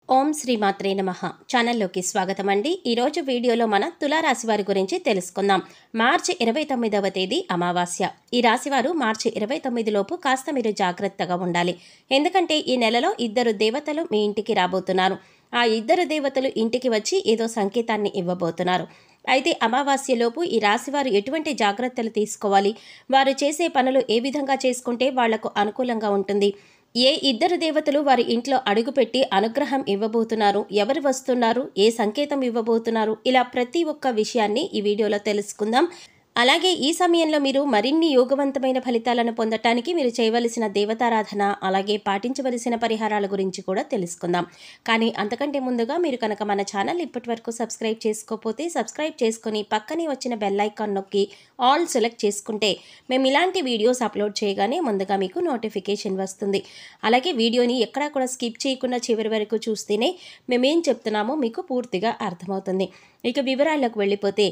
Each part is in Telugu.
ఓం శ్రీ మాత్రే నమః ఛానల్లోకి స్వాగతం అండి. ఈరోజు వీడియోలో మన తులారాశి వారి గురించి తెలుసుకుందాం. మార్చి 29వ తేదీ అమావాస్య. ఈ రాశివారు మార్చి 29 లోపు కాస్త మీరు జాగ్రత్తగా ఉండాలి. ఎందుకంటే ఈ నెలలో ఇద్దరు దేవతలు మీ ఇంటికి రాబోతున్నారు. ఆ ఇద్దరు దేవతలు ఇంటికి వచ్చి ఏదో సంకేతాన్ని ఇవ్వబోతున్నారు. అయితే అమావాస్యలోపు ఈ రాశివారు ఎటువంటి జాగ్రత్తలు తీసుకోవాలి, వారు చేసే పనులు ఏ విధంగా చేసుకుంటే వాళ్లకు అనుకూలంగా ఉంటుంది, ఏ ఇద్దరు దేవతలు వారి ఇంట్లో అడుగుపెట్టి అనుగ్రహం ఇవ్వబోతున్నారు, ఎవరు వస్తున్నారు, ఏ సంకేతం ఇవ్వబోతున్నారు, ఇలా ప్రతి ఒక్క విషయాన్ని ఈ వీడియోలో తెలుసుకుందాం. అలాగే ఈ సమయంలో మీరు మరిన్ని యోగవంతమైన ఫలితాలను పొందటానికి మీరు చేయవలసిన దేవతారాధన, అలాగే పాటించవలసిన పరిహారాల గురించి కూడా తెలుసుకుందాం. కానీ అంతకంటే ముందుగా మీరు కనుక మన ఛానల్ ఇప్పటివరకు సబ్స్క్రైబ్ చేసుకోకపోతే సబ్స్క్రైబ్ చేసుకుని పక్కనే వచ్చిన బెల్ ఐకాన్ నొక్కి ఆల్ సెలెక్ట్ చేసుకుంటే మేము ఇలాంటి వీడియోస్ అప్లోడ్ చేయగానే ముందుగా మీకు నోటిఫికేషన్ వస్తుంది. అలాగే వీడియోని ఎక్కడా కూడా స్కిప్ చేయకుండా చివరి వరకు చూస్తేనే మేమేం చెప్తున్నామో మీకు పూర్తిగా అర్థమవుతుంది. ఇక వివరాలకు వెళ్ళిపోతే,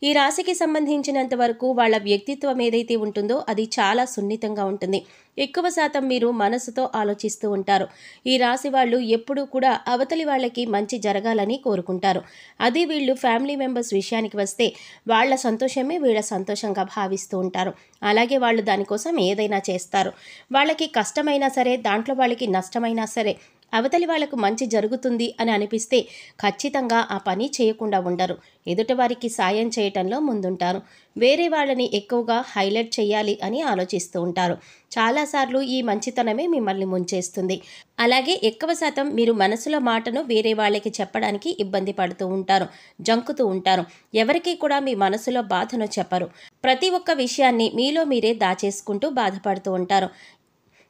ఈ రాశికి సంబంధించినంత వరకు వాళ్ళ వ్యక్తిత్వం ఏదైతే ఉంటుందో అది చాలా సున్నితంగా ఉంటుంది. ఎక్కువ శాతం మీరు మనసుతో ఆలోచిస్తూ ఉంటారు. ఈ రాశి వాళ్ళు ఎప్పుడూ కూడా అవతలి వాళ్ళకి మంచి జరగాలని కోరుకుంటారు. అది వీళ్ళు ఫ్యామిలీ మెంబర్స్ విషయానికి వస్తే వాళ్ళ సంతోషమే వీళ్ళ సంతోషంగా భావిస్తూ ఉంటారు. అలాగే వాళ్ళు దానికోసం ఏదైనా చేస్తారు. వాళ్ళకి కష్టమైనా సరే, దాంట్లో వాళ్ళకి నష్టమైనా సరే, అవతలి వాళ్లకు మంచి జరుగుతుంది అని అనిపిస్తే ఖచ్చితంగా ఆ పని చేయకుండా ఉండరు. ఎదుటివారికి సాయం చేయటంలో ముందుంటారు. వేరే వాళ్ళని ఎక్కువగా హైలైట్ చేయాలి అని ఆలోచిస్తూ ఉంటారు. చాలాసార్లు ఈ మంచితనమే మిమ్మల్ని ముంచేస్తుంది. అలాగే ఎక్కువ శాతం మీరు మనసులో మాటను వేరే వాళ్ళకి చెప్పడానికి ఇబ్బంది పడుతూ ఉంటారు, జంకుతూ ఉంటారు. ఎవరికి కూడా మీ మనసులో బాధను చెప్పరు. ప్రతి ఒక్క విషయాన్ని మీలో మీరే దాచేసుకుంటూ బాధపడుతూ ఉంటారు.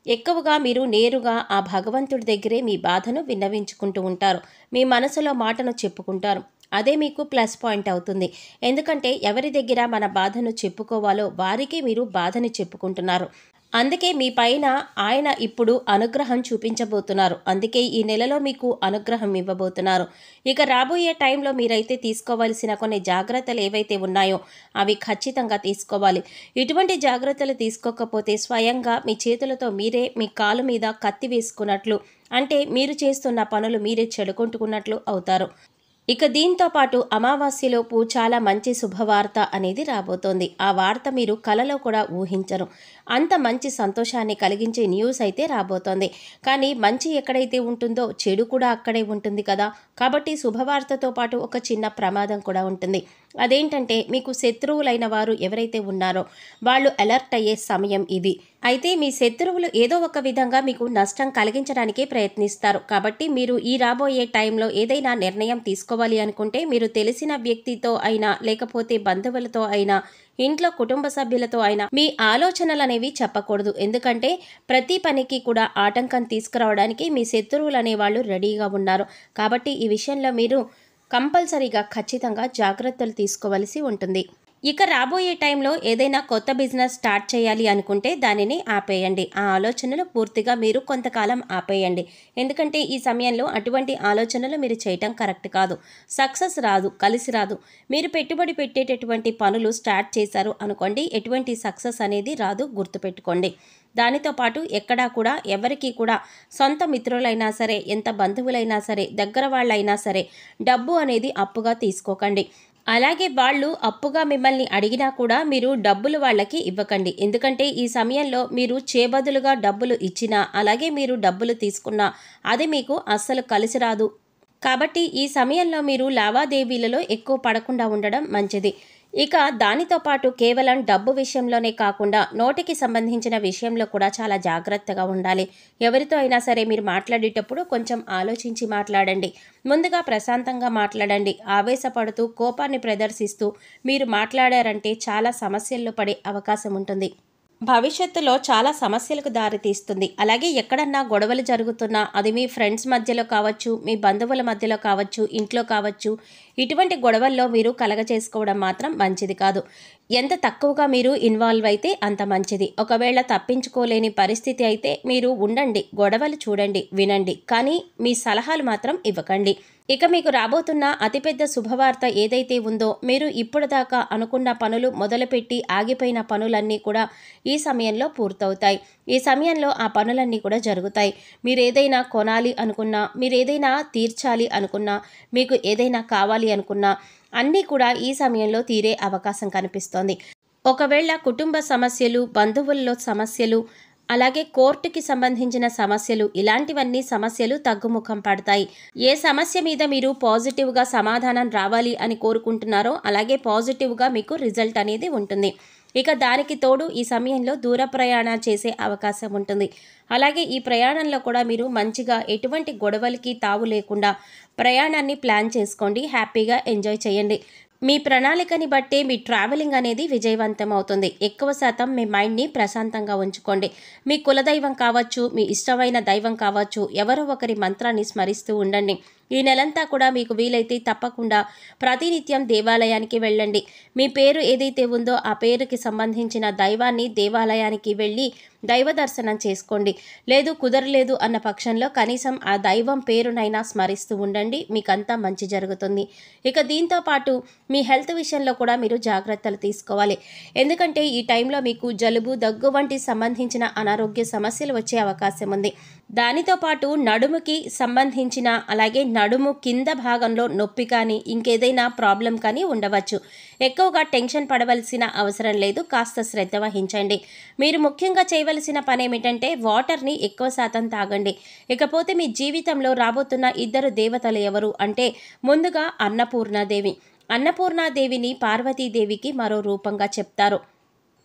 ఎక్కువగా మీరు నేరుగా ఆ భగవంతుడి దగ్గరే మీ బాధను విన్నవించుకుంటూ ఉంటారు. మీ మనసులో మాటను చెప్పుకుంటారు. అదే మీకు ప్లస్ పాయింట్ అవుతుంది. ఎందుకంటే ఎవరి దగ్గర మన బాధను చెప్పుకోవాలో వారికి మీరు బాధని చెప్పుకుంటున్నారు. అందుకే మీ పైన ఆయన ఇప్పుడు అనుగ్రహం చూపించబోతున్నారు. అందుకే ఈ నెలలో మీకు అనుగ్రహం ఇవ్వబోతున్నారు. ఇక రాబోయే టైంలో మీరైతే తీసుకోవాల్సిన కొన్ని జాగ్రత్తలు ఏవైతే ఉన్నాయో అవి ఖచ్చితంగా తీసుకోవాలి. ఇటువంటి జాగ్రత్తలు తీసుకోకపోతే స్వయంగా మీ చేతులతో మీరే మీ కాలు మీద కత్తి వేసుకున్నట్లు, అంటే మీరు చేస్తున్న పనులు మీరే చెడుకుంటుకున్నట్లు అవుతారు. ఇక దీంతో పాటు అమావాస్యలోపు చాలా మంచి శుభవార్త అనేది రాబోతోంది. ఆ వార్త మీరు కలలో కూడా ఊహించరు. అంత మంచి సంతోషాన్ని కలిగించే న్యూస్ అయితే రాబోతోంది. కానీ మంచి ఎక్కడైతే ఉంటుందో చెడు కూడా అక్కడే ఉంటుంది కదా. కాబట్టి శుభవార్తతో పాటు ఒక చిన్న ప్రమాదం కూడా ఉంటుంది. అదేంటంటే, మీకు శత్రువులైన వారు ఎవరైతే ఉన్నారో వాళ్ళు అలర్ట్ అయ్యే సమయం ఇది. అయితే మీ శత్రువులు ఏదో ఒక విధంగా మీకు నష్టం కలిగించడానికే ప్రయత్నిస్తారు. కాబట్టి మీరు ఈ రాబోయే టైంలో ఏదైనా నిర్ణయం తీసుకోవాలి అనుకుంటే మీరు తెలిసిన వ్యక్తితో అయినా, లేకపోతే బంధువులతో అయినా, ఇంట్లో కుటుంబ సభ్యులతో అయినా మీ ఆలోచనలు అనేవి చెప్పకూడదు. ఎందుకంటే ప్రతి పనికి కూడా ఆటంకం తీసుకురావడానికి మీ శత్రువులు అనేవాళ్ళు రెడీగా ఉన్నారు. కాబట్టి ఈ విషయంలో మీరు కంపల్సరీగా ఖచ్చితంగా జాగ్రత్తలు తీసుకోవలసి ఉంటుంది. ఇక రాబోయే టైంలో ఏదైనా కొత్త బిజినెస్ స్టార్ట్ చేయాలి అనుకుంటే దానిని ఆపేయండి. ఆ ఆలోచనలు పూర్తిగా మీరు కొంతకాలం ఆపేయండి. ఎందుకంటే ఈ సమయంలో అటువంటి ఆలోచనలు మీరు చేయటం కరెక్ట్ కాదు. సక్సెస్ రాదు, కలిసి రాదు. మీరు పెట్టుబడి పెట్టేటటువంటి పనులు స్టార్ట్ చేశారు అనుకోండి, ఎటువంటి సక్సెస్ అనేది రాదు, గుర్తుపెట్టుకోండి. దానితో పాటు ఎక్కడా కూడా ఎవరికి కూడా సొంత మిత్రులైనా సరే, ఎంత బంధువులైనా సరే, దగ్గర వాళ్ళైనా సరే డబ్బు అనేది అప్పుగా తీసుకోకండి. అలాగే వాళ్ళు అప్పుగా మిమ్మల్ని అడిగినా కూడా మీరు డబ్బులు వాళ్ళకి ఇవ్వకండి. ఎందుకంటే ఈ సమయంలో మీరు చేబదులుగా డబ్బులు ఇచ్చినా, అలాగే మీరు డబ్బులు తీసుకున్నా అది మీకు అస్సలు కలిసి రాదు. కాబట్టి ఈ సమయంలో మీరు లావాదేవీలలో ఎక్కువ పడకుండా ఉండడం మంచిది. ఇక దానితో పాటు కేవలం డబ్బు విషయంలోనే కాకుండా నోటికి సంబంధించిన విషయంలో కూడా చాలా జాగ్రత్తగా ఉండాలి. ఎవరితో అయినా సరే మీరు మాట్లాడేటప్పుడు కొంచెం ఆలోచించి మాట్లాడండి. ముందుగా ప్రశాంతంగా మాట్లాడండి. ఆవేశపడుతూ కోపాన్ని ప్రదర్శిస్తూ మీరు మాట్లాడారంటే చాలా సమస్యల్లో పడే అవకాశం ఉంటుంది. భవిష్యత్తులో చాలా సమస్యలకు దారితీస్తుంది. అలాగే ఎక్కడన్నా గొడవలు జరుగుతున్నా, అది మీ ఫ్రెండ్స్ మధ్యలో కావచ్చు, మీ బంధువుల మధ్యలో కావచ్చు, ఇంట్లో కావచ్చు, ఇటువంటి గొడవల్లో మీరు కలగచేసుకోవడం మాత్రం మంచిది కాదు. ఎంత తక్కువగా మీరు ఇన్వాల్వ్ అయితే అంత మంచిది. ఒకవేళ తప్పించుకోలేని పరిస్థితి అయితే మీరు ఉండండి, గొడవలు చూడండి, వినండి, కానీ మీ సలహాలు మాత్రం ఇవ్వకండి. ఇక మీకు రాబోతున్న అతిపెద్ద శుభవార్త ఏదైతే ఉందో, మీరు ఇప్పుడు దాకా అనుకున్న పనులు మొదలుపెట్టి ఆగిపోయిన పనులన్నీ కూడా ఈ ఈ సమయంలో పూర్తవుతాయి. ఈ సమయంలో ఆ పనులన్నీ కూడా జరుగుతాయి. మీరు ఏదైనా కొనాలి అనుకున్నా, మీరు ఏదైనా తీర్చాలి అనుకున్నా, మీకు ఏదైనా కావాలి అనుకున్నా అన్నీ కూడా ఈ సమయంలో తీరే అవకాశం కనిపిస్తోంది. ఒకవేళ కుటుంబ సమస్యలు, బంధువుల్లో సమస్యలు, అలాగే కోర్టుకి సంబంధించిన సమస్యలు, ఇలాంటివన్నీ సమస్యలు తగ్గుముఖం పడతాయి. ఏ సమస్య మీద మీరు పాజిటివ్గా సమాధానం రావాలి అని కోరుకుంటున్నారో అలాగే పాజిటివ్గా మీకు రిజల్ట్ అనేది ఉంటుంది. ఇక దానికి తోడు ఈ సమయంలో దూర ప్రయాణం చేసే అవకాశం ఉంటుంది. అలాగే ఈ ప్రయాణంలో కూడా మీరు మంచిగా ఎటువంటి గొడవలకి తావు లేకుండా ప్రయాణాన్ని ప్లాన్ చేసుకోండి. హ్యాపీగా ఎంజాయ్ చేయండి. మీ ప్రణాళికని బట్టే మీ ట్రావెలింగ్ అనేది విజయవంతం అవుతుంది. ఎక్కువ శాతం మీ మైండ్ని ప్రశాంతంగా ఉంచుకోండి. మీ కులదైవం కావచ్చు, మీ ఇష్టమైన దైవం కావచ్చు, ఎవరో ఒకరి మంత్రాన్ని స్మరిస్తూ ఉండండి. ఈ నెలంతా కూడా మీకు వీలైతే తప్పకుండా ప్రతినిత్యం దేవాలయానికి వెళ్ళండి. మీ పేరు ఏదైతే ఉందో ఆ పేరుకి సంబంధించిన దైవాన్ని దేవాలయానికి వెళ్ళి దైవ దర్శనం చేసుకోండి. లేదు కుదరలేదు అన్న పక్షంలో కనీసం ఆ దైవం పేరునైనా స్మరిస్తూ ఉండండి. మీకంతా మంచి జరుగుతుంది. ఇక దీంతో పాటు మీ హెల్త్ విషయంలో కూడా మీరు జాగ్రత్తలు తీసుకోవాలి. ఎందుకంటే ఈ టైంలో మీకు జలుబు, దగ్గు వంటి సంబంధించిన అనారోగ్య సమస్యలు వచ్చే అవకాశం ఉంది. దానితో పాటు నడుముకి సంబంధించిన అలాగే నడుము కింద భాగంలో నొప్పి కానీ ఇంకేదైనా ప్రాబ్లం కానీ ఉండవచ్చు. ఎక్కువగా టెన్షన్ పడవలసిన అవసరం లేదు. కాస్త శ్రద్ధ వహించండి. మీరు ముఖ్యంగా చేయవలసిన పని ఏమిటంటే వాటర్ని ఎక్కువ శాతం తాగండి. ఇకపోతే మీ జీవితంలో రాబోతున్న ఇద్దరు దేవతలు ఎవరు అంటే ముందుగా అన్నపూర్ణాదేవి. అన్నపూర్ణాదేవిని పార్వతీదేవికి మరో రూపంగా చెప్తారు.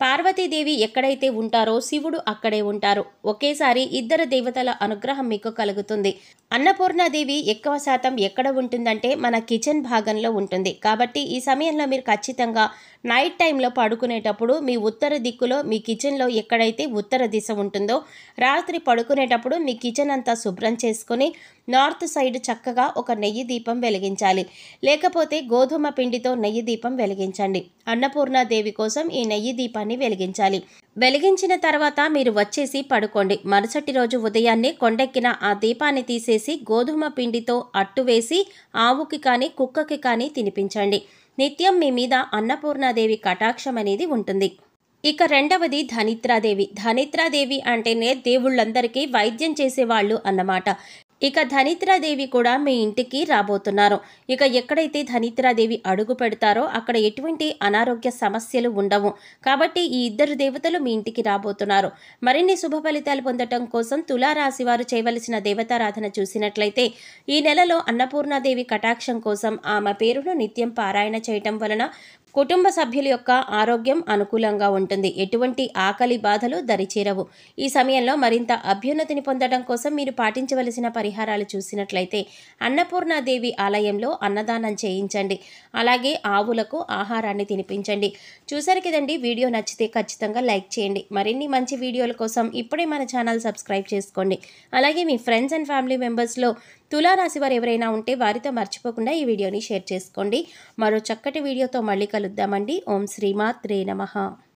పార్వతీదేవి ఎక్కడైతే ఉంటారో శివుడు అక్కడే ఉంటారు. ఒకేసారి ఇద్దరు దేవతల అనుగ్రహం మీకు కలుగుతుంది. అన్నపూర్ణాదేవి ఎక్కువ శాతం ఎక్కడ ఉంటుందంటే మన కిచెన్ భాగంలో ఉంటుంది. కాబట్టి ఈ సమయంలో మీరు ఖచ్చితంగా నైట్ టైంలో పడుకునేటప్పుడు మీ ఉత్తర దిక్కులో మీ కిచెన్లో ఎక్కడైతే ఉత్తర దిశ ఉంటుందో రాత్రి పడుకునేటప్పుడు మీ కిచెన్ అంతా శుభ్రం చేసుకొని నార్త్ సైడ్ చక్కగా ఒక నెయ్యి దీపం వెలిగించాలి. లేకపోతే గోధుమ పిండితో నెయ్యి దీపం వెలిగించండి. అన్నపూర్ణాదేవి కోసం ఈ నెయ్యి దీపాన్ని వెలిగించాలి. వెలిగించిన తర్వాత మీరు వచ్చేసి పడుకోండి. మరుసటి రోజు ఉదయాన్నే కొండెక్కిన ఆ దీపాన్ని తీసేసి గోధుమ పిండితో అట్టు వేసి ఆవుకి కానీ కుక్కకి కానీ తినిపించండి. నిత్యం మీ మీద అన్నపూర్ణాదేవి కటాక్షం అనేది ఉంటుంది. ఇక రెండవది ధనిత్రాదేవి. ధనిత్రాదేవి అంటేనే దేవుళ్ళందరికీ వైద్యం చేసేవాళ్ళు అన్నమాట. ఇక ధనిత్రాదేవి కూడా మీ ఇంటికి రాబోతున్నారు. ఇక ఎక్కడైతే ధనిత్రాదేవి అడుగు పెడతారో అక్కడ ఎటువంటి అనారోగ్య సమస్యలు ఉండవు. కాబట్టి ఈ ఇద్దరు దేవతలు మీ ఇంటికి రాబోతున్నారు. మరిన్ని శుభ ఫలితాలు పొందటం కోసం తులారాశి వారు చేయవలసిన దేవతారాధన చూసినట్లయితే ఈ నెలలో అన్నపూర్ణాదేవి కటాక్షం కోసం ఆమె పేరును నిత్యం పారాయణ చేయటం వలన కుటుంబ సభ్యుల యొక్క ఆరోగ్యం అనుకూలంగా ఉంటుంది. ఎటువంటి ఆకలి బాధలు దరిచేరవు. ఈ సమయంలో మరింత అభ్యున్నతిని పొందడం కోసం మీరు పాటించవలసిన పరిహారాలు చూసినట్లయితే అన్నపూర్ణాదేవి ఆలయంలో అన్నదానం చేయించండి. అలాగే ఆవులకు ఆహారాన్ని తినిపించండి. చూసారు కదండి, వీడియో నచ్చితే ఖచ్చితంగా లైక్ చేయండి. మరిన్ని మంచి వీడియోల కోసం ఇప్పుడే మన ఛానల్ సబ్స్క్రైబ్ చేసుకోండి. అలాగే మీ ఫ్రెండ్స్ అండ్ ఫ్యామిలీ మెంబర్స్లో తులారాశి వారు ఎవరైనా ఉంటే వారితో మర్చిపోకుండా ఈ వీడియోని షేర్ చేసుకోండి. మరో చక్కటి వీడియోతో మళ్ళీ కలుద్దామండి. ఓం శ్రీమాత్రే నమః.